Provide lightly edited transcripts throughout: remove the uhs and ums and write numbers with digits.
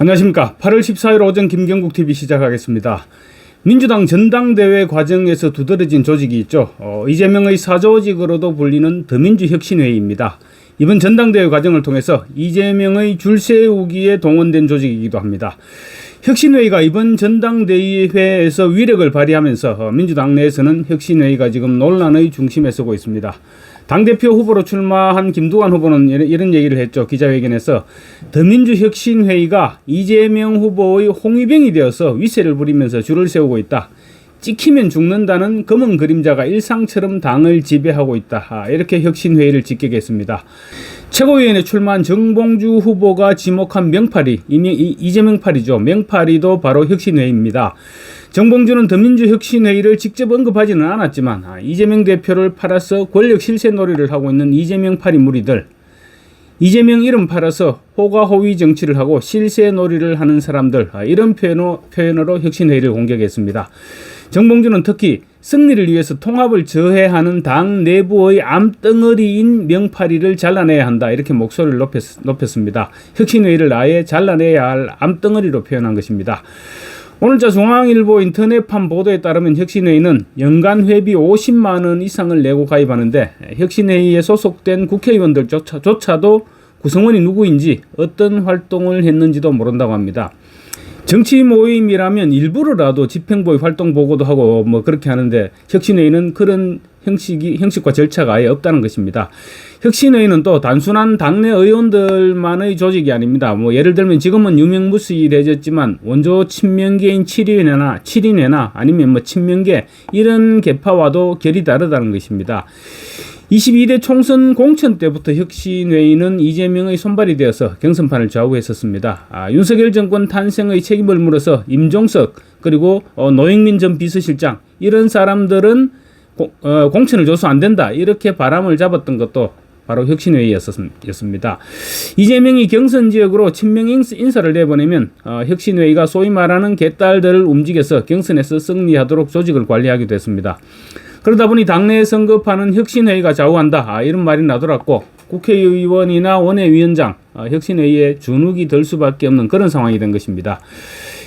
안녕하십니까. 8월 14일 오전 김경국TV 시작하겠습니다. 민주당 전당대회 과정에서 두드러진 조직이 있죠. 이재명의 사조직으로도 불리는 더민주혁신회의입니다. 이번 전당대회 과정을 통해서 이재명의 줄 세우기에 동원된 조직이기도 합니다. 혁신회의가 이번 전당대회에서 위력을 발휘하면서 민주당 내에서는 혁신회의가 지금 논란의 중심에 서고 있습니다. 당대표 후보로 출마한 김두관 후보는 이런 얘기를 했죠. 기자회견에서 더민주혁신회의가 이재명 후보의 홍위병이 되어서 위세를 부리면서 줄을 세우고 있다. 찍히면 죽는다는 검은 그림자가 일상처럼 당을 지배하고 있다. 이렇게 혁신회의를 직격했습니다. 최고위원회 출마한 정봉주 후보가 지목한 명팔이 이재명 팔이죠. 명팔이도 바로 혁신회의입니다. 정봉주는 더민주혁신회의를 직접 언급하지는 않았지만 이재명 대표를 팔아서 권력 실세 놀이를 하고 있는 이재명 팔이 무리들, 이재명 이름 팔아서 호가호위 정치를 하고 실세 놀이를 하는 사람들, 이런 표현으로 혁신회의를 공격했습니다. 정봉주는 특히 승리를 위해서 통합을 저해하는 당 내부의 암덩어리인 명팔이를 잘라내야 한다, 이렇게 목소리를 높였습니다. 혁신회의를 아예 잘라내야 할 암덩어리로 표현한 것입니다. 오늘자 중앙일보 인터넷판 보도에 따르면 혁신회의는 연간 회비 50만 원 이상을 내고 가입하는데 혁신회의에 소속된 국회의원들조차도 구성원이 누구인지 어떤 활동을 했는지도 모른다고 합니다. 정치 모임이라면 일부러라도 집행부의 활동 보고도 하고 그렇게 하는데 혁신회의는 그런 형식과 절차가 아예 없다는 것입니다. 혁신회의는 또 단순한 당내 의원들만의 조직이 아닙니다. 예를 들면 지금은 유명무실해졌지만 원조 친명계인 7인회나 아니면 친명계 이런 계파와도 결이 다르다는 것입니다. 22대 총선 공천 때부터 혁신회의는 이재명의 손발이 되어서 경선판을 좌우했었습니다. 윤석열 정권 탄생의 책임을 물어서 임종석 그리고 노영민 전 비서실장 이런 사람들은 공천을 줘서 안 된다, 이렇게 바람을 잡았던 것도 바로 혁신회의였습니다. 이재명이 경선 지역으로 친명 인사를 내보내면 혁신회의가 소위 말하는 개딸들을 움직여서 경선에서 승리하도록 조직을 관리하기도 했습니다. 그러다 보니 당내에 성급하는 혁신회의가 좌우한다, 이런 말이 나돌았고 국회의원이나 원외위원장, 혁신회의에 주눅이 들 수밖에 없는 그런 상황이 된 것입니다.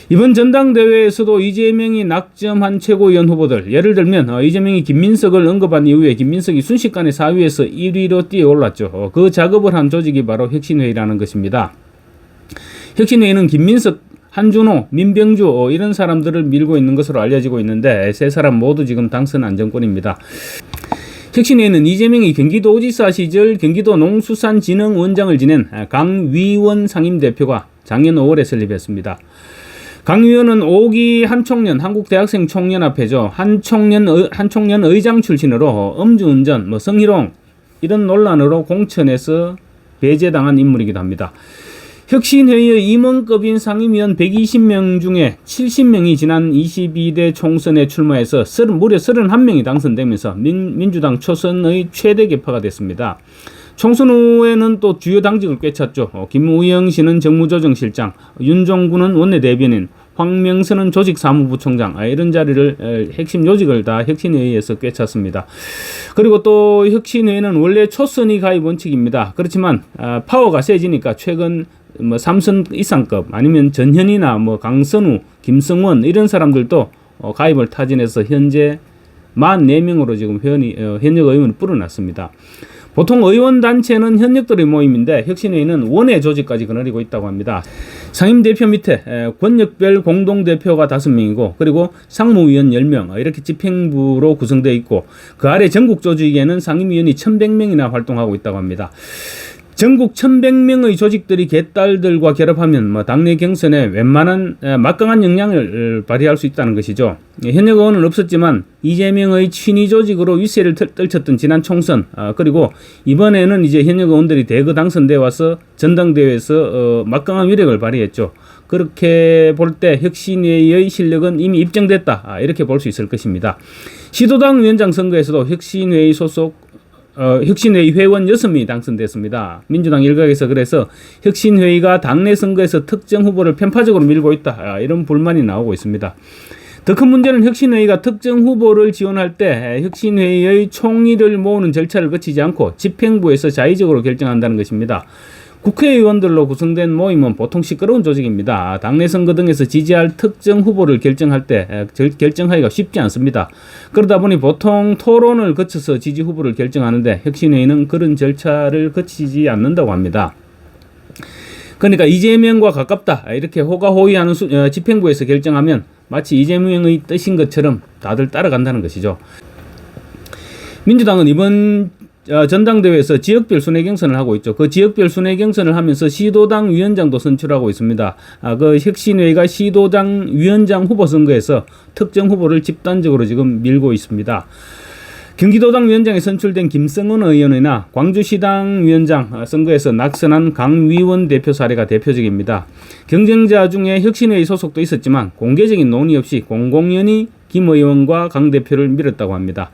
이번 전당대회에서도 이재명이 낙점한 최고위원 후보들, 예를 들면 이재명이 김민석을 언급한 이후에 김민석이 순식간에 4위에서 1위로 뛰어올랐죠. 그 작업을 한 조직이 바로 혁신회의라는 것입니다. 혁신회의는 김민석, 한준호, 민병주 이런 사람들을 밀고 있는 것으로 알려지고 있는데 세 사람 모두 지금 당선 안정권입니다. 혁신회의는 이재명이 경기도지사 시절 경기도 농수산진흥원장을 지낸 강위원 상임대표가 작년 5월에 설립했습니다. 강 의원은 5기 한총련 한국대학생 총연합회죠. 한총련 의장 출신으로 음주운전, 성희롱 이런 논란으로 공천에서 배제당한 인물이기도 합니다. 혁신회의의 임원급인 상임위원 120명 중에 70명이 지난 22대 총선에 출마해서 무려 31명이 당선되면서 민주당 초선의 최대 계파가 됐습니다. 총선 후에는 또 주요 당직을 꿰찼죠. 김우영 씨는 정무조정실장, 윤종구는 원내대변인, 황명선은 조직사무부총장, 이런 자리를 핵심 요직을 다 혁신회의에서 꿰찼습니다. 그리고 또 혁신회의는 원래 초선이 가입 원칙입니다. 그렇지만 파워가 세지니까 최근 3선 이상급 아니면 전현희나 강선우, 김성원 이런 사람들도 가입을 타진해서 현재 44명으로 지금 현역 의원을 불어났습니다. 보통 의원단체는 현역들의 모임인데 혁신회의는 원외 조직까지 거느리고 있다고 합니다. 상임대표 밑에 권역별 공동대표가 5명이고 그리고 상무위원 10명 이렇게 집행부로 구성되어 있고 그 아래 전국 조직에는 상임위원이 1100명이나 활동하고 있다고 합니다. 전국 1100명의 조직들이 개딸들과 결합하면 당내 경선에 웬만한 막강한 영향을 발휘할 수 있다는 것이죠. 현역 의원은 없었지만 이재명의 친위 조직으로 윗세를 떨쳤던 지난 총선, 그리고 이번에는 이제 현역 의원들이 대거 당선돼 와서 전당대회에서 막강한 위력을 발휘했죠. 그렇게 볼 때 혁신회의의 실력은 이미 입증됐다, 이렇게 볼 수 있을 것입니다. 시도당 위원장 선거에서도 혁신회의 소속 혁신회의 회원 6명이 당선됐습니다. 민주당 일각에서 그래서 혁신회의가 당내 선거에서 특정 후보를 편파적으로 밀고 있다, 이런 불만이 나오고 있습니다. 더 큰 문제는 혁신회의가 특정 후보를 지원할 때 혁신회의의 총의를 모으는 절차를 거치지 않고 집행부에서 자의적으로 결정한다는 것입니다. 국회의원들로 구성된 모임은 보통 시끄러운 조직입니다. 당내 선거 등에서 지지할 특정 후보를 결정할 때 결정하기가 쉽지 않습니다. 그러다 보니 보통 토론을 거쳐서 지지 후보를 결정하는데 혁신회의는 그런 절차를 거치지 않는다고 합니다. 그러니까 이재명과 가깝다 이렇게 호가호위하는 집행부에서 결정하면 마치 이재명의 뜻인 것처럼 다들 따라간다는 것이죠. 민주당은 이번 전당대회에서 지역별 순회 경선을 하고 있죠. 그 지역별 순회 경선을 하면서 시도당 위원장도 선출하고 있습니다. 그 혁신회의가 시도당 위원장 후보 선거에서 특정 후보를 집단적으로 지금 밀고 있습니다. 경기도당 위원장에 선출된 김성은 의원이나 광주시당 위원장 선거에서 낙선한 강위원 대표 사례가 대표적입니다. 경쟁자 중에 혁신회의 소속도 있었지만 공개적인 논의 없이 공공연히 김 의원과 강 대표를 밀었다고 합니다.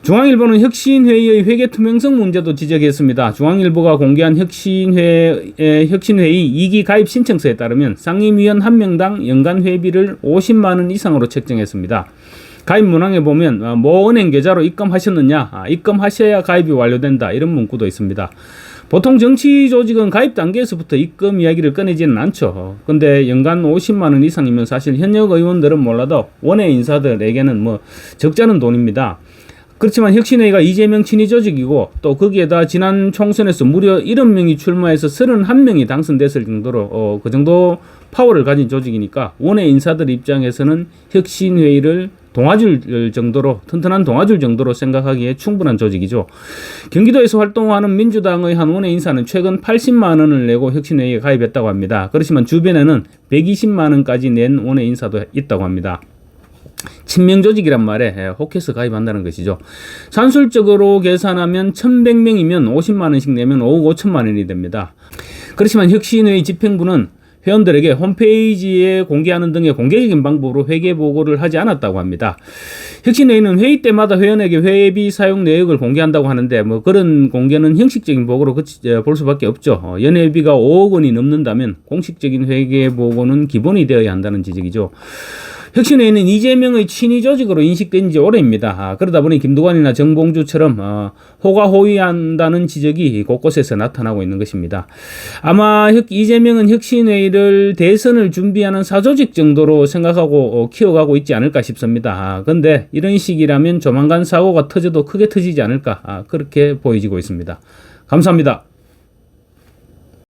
중앙일보는 혁신회의의 회계 투명성 문제도 지적했습니다. 중앙일보가 공개한 혁신회의 2기 가입 신청서에 따르면 상임위원 1명당 연간 회비를 50만 원 이상으로 책정했습니다. 가입 문항에 보면 모 은행 계좌로 입금하셨느냐, 입금하셔야 가입이 완료된다 이런 문구도 있습니다. 보통 정치 조직은 가입 단계에서부터 입금 이야기를 꺼내지는 않죠. 근데 연간 50만 원 이상이면 사실 현역 의원들은 몰라도 원외 인사들에게는 뭐 적잖은 돈입니다. 그렇지만 혁신회의가 이재명 친위 조직이고 또 거기에다 지난 총선에서 무려 70명이 출마해서 31명이 당선됐을 정도로 그 정도 파워를 가진 조직이니까 원외 인사들 입장에서는 혁신회의를 동아줄 정도로 튼튼한 동아줄 정도로 생각하기에 충분한 조직이죠. 경기도에서 활동하는 민주당의 한 원외 인사는 최근 80만 원을 내고 혁신회의에 가입했다고 합니다. 그렇지만 주변에는 120만 원까지 낸 원외 인사도 있다고 합니다. 친명 조직이란 말에 혹해서 가입한다는 것이죠. 산술적으로 계산하면 1100명이면 50만 원씩 내면 5억 5천만 원이 됩니다. 그렇지만 혁신회의 집행부는 회원들에게 홈페이지에 공개하는 등의 공개적인 방법으로 회계 보고를 하지 않았다고 합니다. 혁신회의는 회의 때마다 회원에게 회비 사용 내역을 공개한다고 하는데 뭐 그런 공개는 형식적인 보고로 볼 수밖에 없죠. 연회비가 5억 원이 넘는다면 공식적인 회계 보고는 기본이 되어야 한다는 지적이죠. 혁신회의는 이재명의 친위 조직으로 인식된 지 오래입니다. 그러다 보니 김두관이나 정봉주처럼 호가호위한다는 지적이 곳곳에서 나타나고 있는 것입니다. 아마 이재명은 혁신회의를 대선을 준비하는 사조직 정도로 생각하고 키워가고 있지 않을까 싶습니다. 그런데 이런 식이라면 조만간 사고가 터져도 크게 터지지 않을까 그렇게 보여지고 있습니다. 감사합니다.